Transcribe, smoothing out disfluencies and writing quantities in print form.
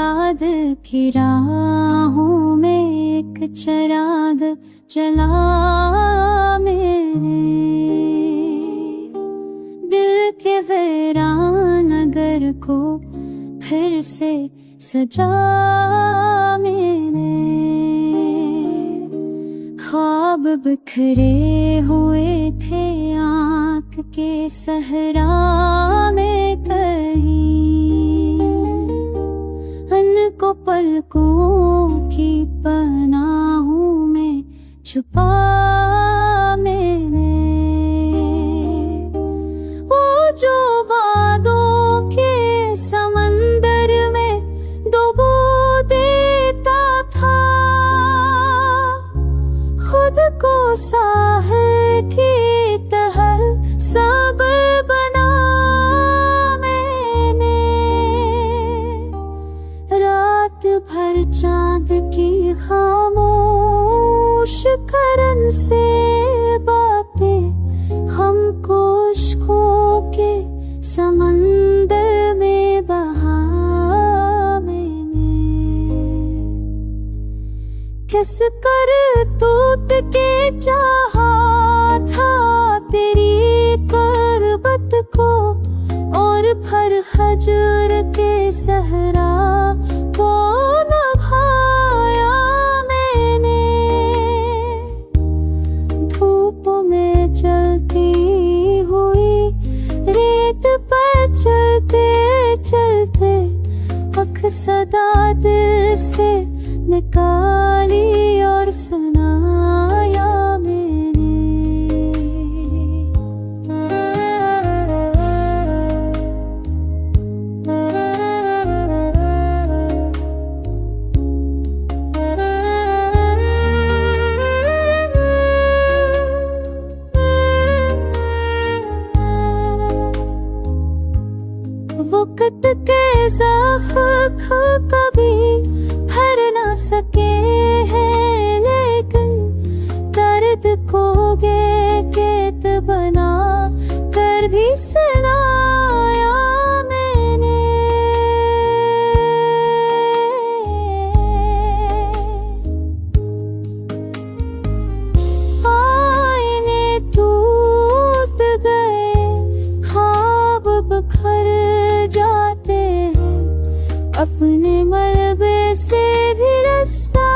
याद की राहों में एक चिराग जला मेरे दिल के वीरान नगर को फिर से सजा मेरे ख्वाब बिखरे हुए थे आँख के सहरा में कहीं उनको पलकों की पनाहों में छुपा मैंने वो जो वादों के समंदर में डुबो देता था खुद को साहिल की तरह सब बना मैंने रात भर चांद की खामोश करन से बातें हमको इश्कों के समंदर में बहा मैंने किस कर तूत के चाहा था तेरी करबत को और भर हजर के सहरा को नभाया मैंने धूप में जलती हुई रेत पर चलते चलते अख सदा दिल से निकाली और सुनाया मैंने वक्त के ज़ख्म कभी भर ना सके हैं लेकिन दर्द को गेत बना कर भी सुनाया मैंने आईने टूट गए ख्वाब बिखर जाते हैं अपने मलबे से भी रास्ता